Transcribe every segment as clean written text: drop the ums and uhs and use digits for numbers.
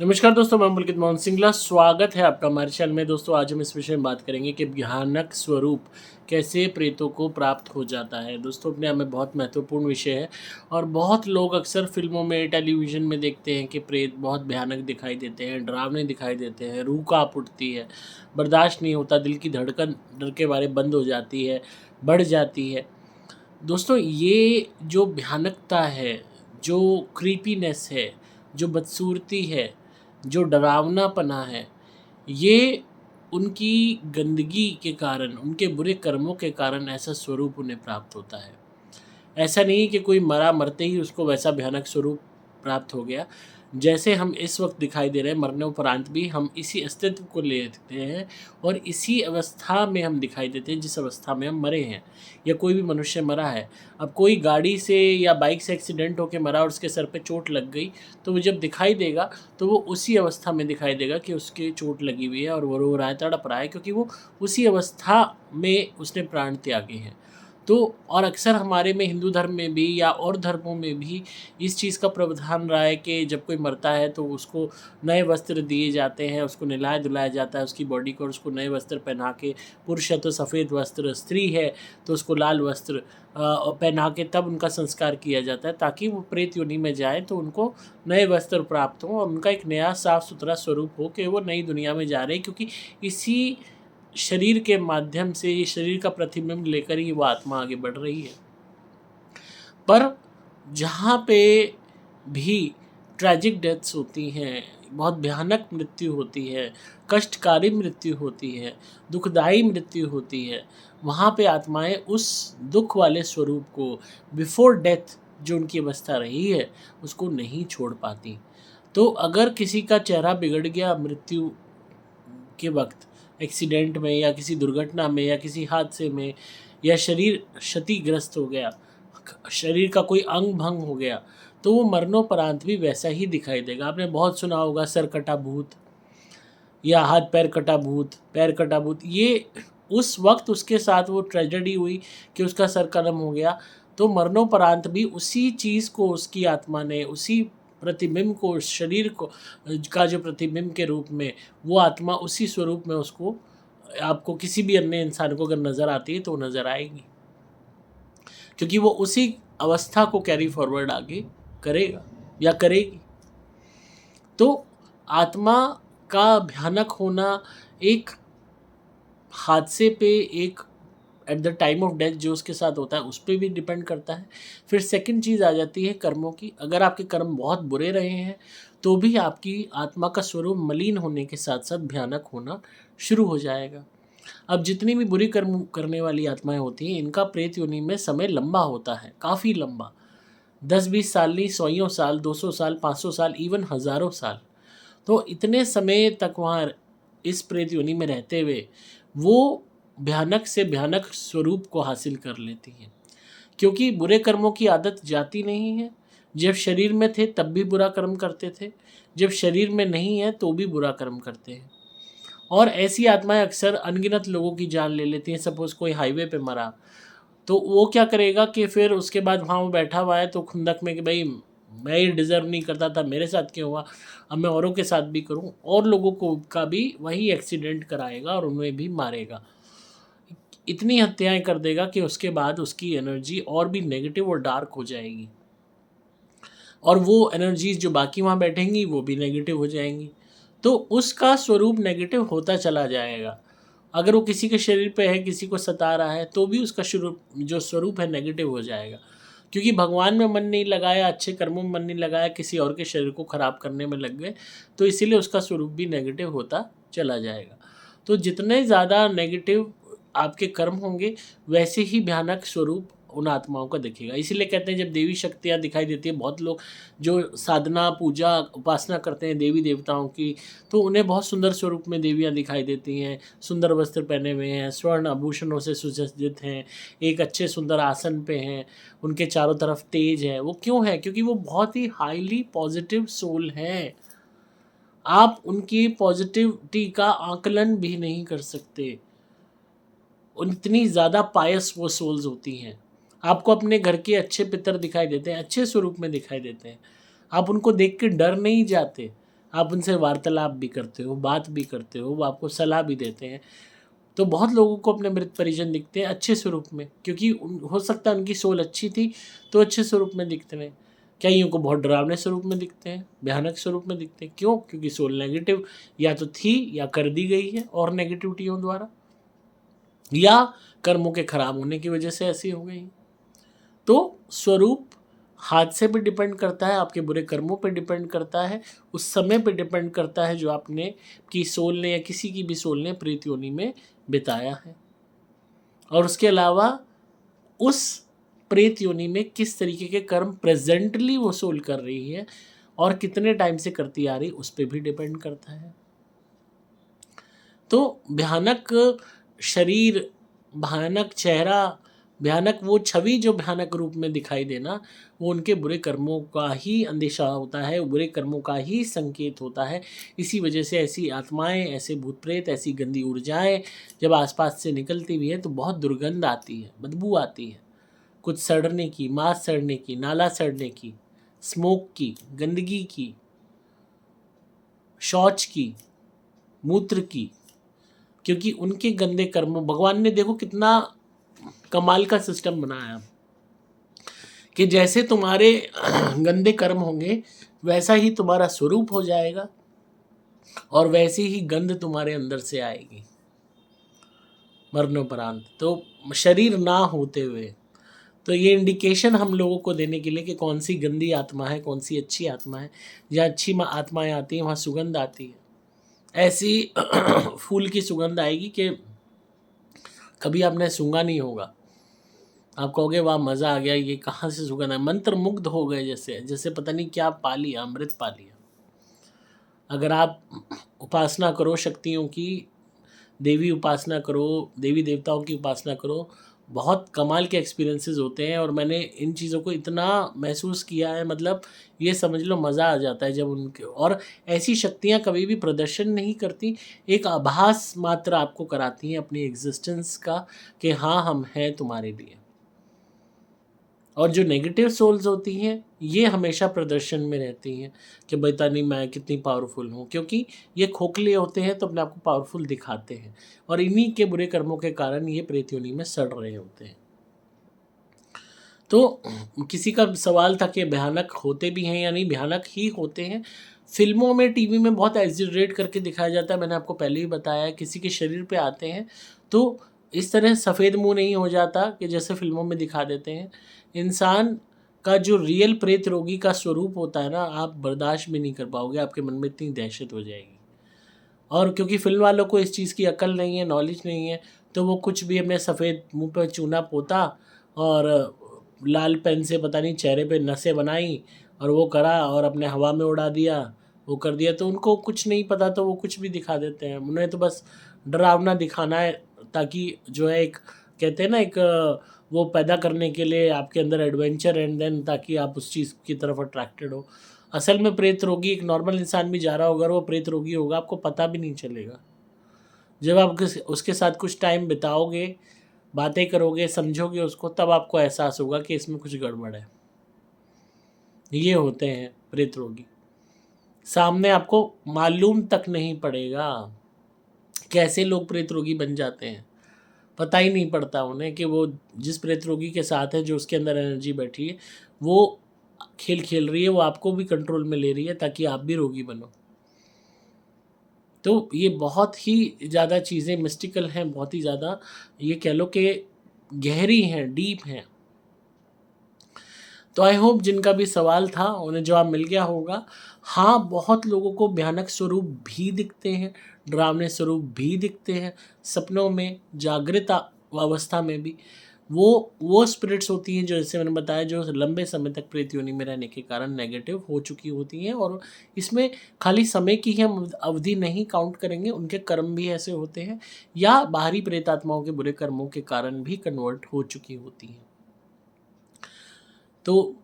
नमस्कार दोस्तों, मैं पुलकित मोहन सिंगला। स्वागत है आपका हमारे चैनल में। दोस्तों, आज हम इस विषय में बात करेंगे कि भयानक स्वरूप कैसे प्रेतों को प्राप्त हो जाता है। दोस्तों, अपने आप में बहुत महत्वपूर्ण विषय है और बहुत लोग अक्सर फिल्मों में, टेलीविज़न में देखते हैं कि प्रेत बहुत भयानक दिखाई देते हैं, डरावने दिखाई देते हैं, रूह काँप उठती है, बर्दाश्त नहीं होता, दिल की धड़कन डर के मारे बंद हो जाती है, बढ़ जाती है। दोस्तों, ये जो भयानकता है, जो क्रीपीनेस है, जो बदसूरती है, जो डरावनापना है, ये उनकी गंदगी के कारण, उनके बुरे कर्मों के कारण ऐसा स्वरूप उन्हें प्राप्त होता है। ऐसा नहीं है कि कोई मरा, मरते ही उसको वैसा भयानक स्वरूप प्राप्त हो गया। जैसे हम इस वक़्त दिखाई दे रहे हैं, मरने उपरांत भी हम इसी अस्तित्व को लेते हैं और इसी अवस्था में हम दिखाई देते हैं जिस अवस्था में हम मरे हैं या कोई भी मनुष्य मरा है। अब कोई गाड़ी से या बाइक से एक्सीडेंट होके मरा और उसके सर पे चोट लग गई, तो वो जब दिखाई देगा, तो वो उसी अवस्था में दिखाई देगा कि उसके चोट लगी हुई है और वो रो रहा है, तड़प रहा है, क्योंकि वो उसी अवस्था में उसने प्राण त्यागे हैं। तो और अक्सर हमारे में, हिंदू धर्म में भी या और धर्मों में भी इस चीज़ का प्रावधान रहा है कि जब कोई मरता है तो उसको नए वस्त्र दिए जाते हैं, उसको नहलाया-धुलाया जाता है, उसकी बॉडी को, और उसको नए वस्त्र पहना के, पुरुष है तो सफ़ेद वस्त्र, स्त्री है तो उसको लाल वस्त्र पहना के तब उनका संस्कार किया जाता है, ताकि वो प्रेत योनि में जाएँ तो उनको नए वस्त्र प्राप्त हों और उनका एक नया साफ-सुथरा स्वरूप हो कि वो नई दुनिया में जा रहे हैं, क्योंकि इसी शरीर के माध्यम से, ये शरीर का प्रतिबिंब लेकर ही वो आत्मा आगे बढ़ रही है। पर जहाँ पे भी ट्रेजिक डेथ्स होती हैं, बहुत भयानक मृत्यु होती है, कष्टकारी मृत्यु होती है, दुखदाई मृत्यु होती है, वहाँ पे आत्माएँ उस दुःख वाले स्वरूप को, बिफ़ोर डेथ जो उनकी अवस्था रही है, उसको नहीं छोड़ पाती। तो अगर किसी का चेहरा बिगड़ गया मृत्यु के वक़्त, एक्सीडेंट में या किसी दुर्घटना में या किसी हादसे में, या शरीर क्षतिग्रस्त हो गया, शरीर का कोई अंग भंग हो गया, तो वो मरणोपरांत भी वैसा ही दिखाई देगा। आपने बहुत सुना होगा सर कटा भूत या हाथ पैर कटा भूत, पैर कटा भूत। ये उस वक़्त उसके साथ वो ट्रेजेडी हुई कि उसका सर कलम हो गया, तो मरणोपरांत भी उसी चीज़ को उसकी आत्मा ने, उसी प्रतिबिंब को, उस शरीर को का जो प्रतिबिंब के रूप में, वो आत्मा उसी स्वरूप में उसको, आपको किसी भी अन्य इंसान को अगर नज़र आती है तो वो नज़र आएगी। क्योंकि वो उसी अवस्था को कैरी फॉरवर्ड आगे करेगा या करेगी। तो आत्मा का भयानक होना एक हादसे पे, एक at the time of death जो उसके साथ होता है उस पे भी डिपेंड करता है। फिर सेकंड चीज़ आ जाती है कर्मों की। अगर आपके कर्म बहुत बुरे रहे हैं तो भी आपकी आत्मा का स्वरूप मलिन होने के साथ साथ भयानक होना शुरू हो जाएगा। अब जितनी भी बुरी कर्म करने वाली आत्माएं होती हैं, इनका प्रेत योनि में समय लंबा होता है, काफ़ी लंबा। 10-20 साल नहीं, सौयों साल, 200 साल, 500 साल, इवन हज़ारों साल। तो इतने समय तक वहाँ इस प्रेत योनि में रहते हुए वो भयानक से भयानक स्वरूप को हासिल कर लेती हैं, क्योंकि बुरे कर्मों की आदत जाती नहीं है। जब शरीर में थे तब भी बुरा कर्म करते थे, जब शरीर में नहीं है तो भी बुरा कर्म करते हैं। और ऐसी आत्माएं अक्सर अनगिनत लोगों की जान ले लेती हैं। सपोज़ कोई हाईवे पे मरा, तो वो क्या करेगा कि फिर उसके बाद वहाँ वो बैठा हुआ है तो खुंदक में कि भाई मैं ये डिज़र्व नहीं करता था, मेरे साथ क्यों हुआ, अब मैं औरों के साथ भी करूँ, और लोगों को का भी वही एक्सीडेंट कराएगा और उन्हें भी मारेगा। इतनी हत्याएं कर देगा कि उसके बाद उसकी एनर्जी और भी नेगेटिव और डार्क हो जाएगी, और वो एनर्जीज़ जो बाकी वहाँ बैठेंगी वो भी नेगेटिव हो जाएंगी। तो उसका स्वरूप नेगेटिव होता चला जाएगा। अगर वो किसी के शरीर पे है, किसी को सता रहा है, तो भी उसका शुरू जो स्वरूप है नेगेटिव हो जाएगा, क्योंकि भगवान में मन नहीं लगाया, अच्छे कर्मों में मन नहीं लगाया, किसी और के शरीर को ख़राब करने में लग गए, तो इसीलिए उसका स्वरूप भी नेगेटिव होता चला जाएगा। तो जितने ज़्यादा नेगेटिव आपके कर्म होंगे, वैसे ही भयानक स्वरूप उन आत्माओं का दिखेगा। इसीलिए कहते हैं जब देवी शक्तियाँ दिखाई देती हैं, बहुत लोग जो साधना, पूजा, उपासना करते हैं देवी देवताओं की, तो उन्हें बहुत सुंदर स्वरूप में देवियाँ दिखाई देती हैं, सुंदर वस्त्र पहने हुए हैं, स्वर्ण आभूषणों से सुसज्जित हैं, एक अच्छे सुंदर आसन पे हैं, उनके चारों तरफ तेज है। वो क्यों है? क्योंकि वो बहुत ही हाईली पॉजिटिव सोल हैं। आप उनकी पॉजिटिविटी का आकलन भी नहीं कर सकते। इतनी ज़्यादा पायस वो सोल्स होती हैं। आपको अपने घर के अच्छे पितर दिखाई देते हैं, अच्छे स्वरूप में दिखाई देते हैं। आप उनको देख के डर नहीं जाते। आप उनसे वार्तालाप भी करते हो, बात भी करते हो, वो आपको सलाह भी देते हैं। तो बहुत लोगों को अपने मृत परिजन दिखते हैं अच्छे स्वरूप में, क्योंकि हो सकता है उनकी सोल अच्छी थी तो अच्छे स्वरूप में दिखते हैं। कईयों को बहुत डरावने स्वरूप में दिखते हैं, भयानक स्वरूप में दिखते हैं। क्यों? क्योंकि सोल नेगेटिव या तो थी या कर दी गई है और नेगेटिविटियों द्वारा, या कर्मों के खराब होने की वजह से ऐसी हो गई। तो स्वरूप हादसे पे डिपेंड करता है, आपके बुरे कर्मों पे डिपेंड करता है, उस समय पे डिपेंड करता है जो आपने की सोल ने या किसी की भी सोल ने प्रेत योनि में बिताया है। और उसके अलावा उस प्रेत योनि में किस तरीके के कर्म प्रेजेंटली वो सोल कर रही है और कितने टाइम से करती आ रही, उस पर भी डिपेंड करता है। तो भयानक शरीर, भयानक चेहरा, भयानक वो छवि जो भयानक रूप में दिखाई देना, वो उनके बुरे कर्मों का ही अंदेशा होता है, बुरे कर्मों का ही संकेत होता है। इसी वजह से ऐसी आत्माएं, ऐसे भूत प्रेत, ऐसी गंदी ऊर्जाएं जब आसपास से निकलती भी है तो बहुत दुर्गंध आती है, बदबू आती है, कुछ सड़ने की, मांस सड़ने की, नाला सड़ने की, स्मोक की, गंदगी की, शौच की, मूत्र की। क्योंकि उनके गंदे कर्मों, भगवान ने देखो कितना कमाल का सिस्टम बनाया कि जैसे तुम्हारे गंदे कर्म होंगे वैसा ही तुम्हारा स्वरूप हो जाएगा और वैसी ही गंध तुम्हारे अंदर से आएगी मरणोपरांत। तो शरीर ना होते हुए, तो ये इंडिकेशन हम लोगों को देने के लिए कि कौन सी गंदी आत्मा है, कौन सी अच्छी आत्मा है। जहाँ अच्छी आत्माएं आती हैं वहाँ सुगंध आती है, ऐसी फूल की सुगंध आएगी कि कभी आपने सूंघा नहीं होगा। आप कहोगे वाह मज़ा आ गया, ये कहाँ से सुगंध है, मंत्र मुग्ध हो गए, जैसे जैसे पता नहीं क्या पा लिया, अमृत पा लिया। अगर आप उपासना करो शक्तियों की, देवी उपासना करो, देवी देवताओं की उपासना करो, बहुत कमाल के एक्सपीरियंसेस होते हैं। और मैंने इन चीज़ों को इतना महसूस किया है, मतलब ये समझ लो मज़ा आ जाता है जब उनके, और ऐसी शक्तियाँ कभी भी प्रदर्शन नहीं करती, एक आभास मात्र आपको कराती हैं अपनी एग्जिस्टेंस का कि हाँ हम हैं तुम्हारे लिए। और जो नेगेटिव सोल्स होती हैं ये हमेशा प्रदर्शन में रहती हैं कि बता नहीं मैं कितनी पावरफुल हूँ, क्योंकि ये खोखले होते हैं तो अपने आप को पावरफुल दिखाते हैं और इन्हीं के बुरे कर्मों के कारण ये प्रेत योनि में सड़ रहे होते हैं। तो किसी का सवाल था कि भयानक होते भी हैं या नहीं, भयानक ही होते हैं। फिल्मों में, टीवी में बहुत एग्जैजरेट करके दिखाया जाता है, मैंने आपको पहले ही बताया। किसी के शरीर पे आते हैं तो इस तरह सफ़ेद मुंह नहीं हो जाता कि जैसे फिल्मों में दिखा देते हैं। इंसान का जो रियल प्रेत रोगी का स्वरूप होता है ना, आप बर्दाश्त भी नहीं कर पाओगे, आपके मन में इतनी दहशत हो जाएगी। और क्योंकि फिल्म वालों को इस चीज़ की अकल नहीं है, नॉलेज नहीं है, तो वो कुछ भी अपने सफ़ेद मुंह पे चूना पोता और लाल पेन से पता नहीं चेहरे पे नसें बनाई और वो करा और अपने हवा में उड़ा दिया, वो कर दिया। तो उनको कुछ नहीं पता तो वो कुछ भी दिखा देते हैं। उन्हें तो बस डरावना दिखाना है ताकि जो है एक, कहते हैं ना, एक वो पैदा करने के लिए आपके अंदर एडवेंचर, एंड देन ताकि आप उस चीज़ की तरफ अट्रैक्टेड हो। असल में प्रेत रोगी एक नॉर्मल इंसान भी जा रहा होगा और वो प्रेत रोगी होगा, आपको पता भी नहीं चलेगा। जब आप उसके साथ कुछ टाइम बिताओगे, बातें करोगे, समझोगे उसको, तब आपको एहसास होगा कि इसमें कुछ गड़बड़ है। ये होते हैं प्रेत रोगी। सामने आपको मालूम तक नहीं पड़ेगा कैसे लोग प्रेत रोगी बन जाते हैं, पता ही नहीं पड़ता उन्हें कि वो जिस प्रेत रोगी के साथ है, जो उसके अंदर एनर्जी बैठी है, वो खेल खेल रही है, वो आपको भी कंट्रोल में ले रही है ताकि आप भी रोगी बनो। तो ये बहुत ही ज़्यादा चीज़ें मिस्टिकल हैं, बहुत ही ज़्यादा ये कह लो कि गहरी हैं, डीप हैं। तो आई होप जिनका भी सवाल था उन्हें जवाब मिल गया होगा। हाँ, बहुत लोगों को भयानक स्वरूप भी दिखते हैं, डरावने स्वरूप भी दिखते हैं, सपनों में, जागृत अवस्था में भी। वो स्पिरिट्स होती हैं जो, जैसे मैंने बताया, जो लंबे समय तक प्रेत योनि में रहने के कारण नेगेटिव हो चुकी होती हैं। और इसमें खाली समय की ही हम अवधि नहीं काउंट करेंगे, उनके कर्म भी ऐसे होते हैं या बाहरी प्रेतात्माओं के बुरे कर्मों के कारण भी कन्वर्ट हो चुकी होती हैं। तो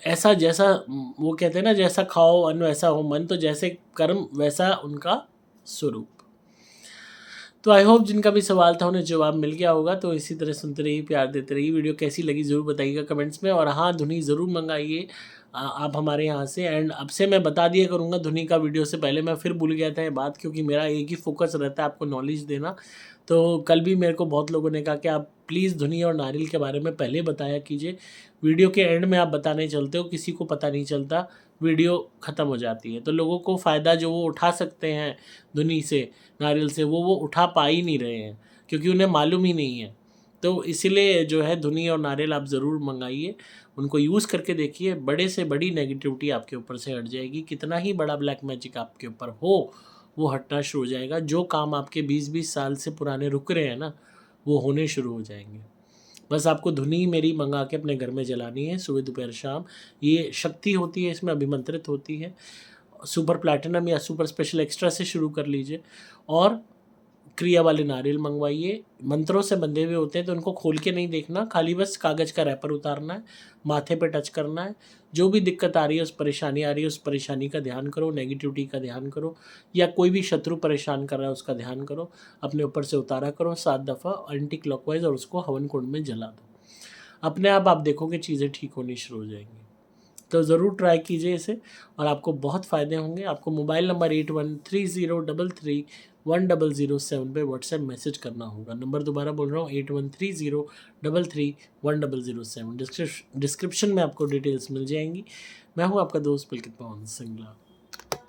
ऐसा, जैसा वो कहते हैं ना, जैसा खाओ अन्न वैसा हो मन, तो जैसे कर्म वैसा उनका स्वरूप। तो आई होप जिनका भी सवाल था उन्हें जवाब मिल गया होगा। तो इसी तरह सुनते रहिए, प्यार देते रहिए। वीडियो कैसी लगी ज़रूर बताइएगा कमेंट्स में। और हाँ, धुनी ज़रूर मंगाइए आप हमारे यहाँ से। एंड अब से मैं बता दिया करूँगा धुनी का वीडियो से पहले, मैं फिर भूल गया था ये बात, क्योंकि मेरा एक ही फोकस रहता है आपको नॉलेज देना। तो कल भी मेरे को बहुत लोगों ने कहा कि आप प्लीज़ धुनी और नारियल के बारे में पहले बताया कीजिए, वीडियो के एंड में आप बताने चलते हो, किसी को पता नहीं चलता, वीडियो ख़त्म हो जाती है। तो लोगों को फ़ायदा जो वो उठा सकते हैं धुनी से, नारियल से, वो उठा पा ही नहीं रहे हैं, क्योंकि उन्हें मालूम ही नहीं है। तो इसीलिए जो है धुनी और नारियल आप ज़रूर मंगाइए, उनको यूज़ करके देखिए, बड़े से बड़ी नेगेटिविटी आपके ऊपर से हट जाएगी। कितना ही बड़ा ब्लैक मैजिक आपके ऊपर हो, वो हटना शुरू हो जाएगा। जो काम आपके 20-20 साल से पुराने रुक रहे हैं ना, वो होने शुरू हो जाएंगे। बस आपको धुनी मेरी मंगा के अपने घर में जलानी है सुबह दोपहर शाम। ये शक्ति होती है, इसमें अभिमंत्रित होती है। सुपर प्लैटिनम या सुपर स्पेशल एक्स्ट्रा से शुरू कर लीजिए, और क्रिया वाले नारियल मंगवाइए। मंत्रों से बंधे हुए होते हैं, तो उनको खोल के नहीं देखना, खाली बस कागज़ का रैपर उतारना है, माथे पे टच करना है। जो भी दिक्कत आ रही है, उस परेशानी आ रही है, उस परेशानी का ध्यान करो, नेगेटिविटी का ध्यान करो, या कोई भी शत्रु परेशान कर रहा है उसका ध्यान करो, अपने ऊपर से उतारा करो 7 दफ़ा एंटी क्लॉकवाइज, और उसको हवन कुंड में जला दो। अपने आप देखोगे चीज़ें ठीक होनी शुरू हो जाएंगी। तो ज़रूर ट्राई कीजिए इसे, और आपको बहुत फ़ायदे होंगे। आपको मोबाइल नंबर 8130331007 पे व्हाट्सएप मैसेज करना होगा। नंबर दोबारा बोल रहा हूँ, 8130331007। डिस्क्रिप्शन में आपको डिटेल्स मिल जाएंगी। मैं हूँ आपका दोस्त पुलकित पवन सिंगला।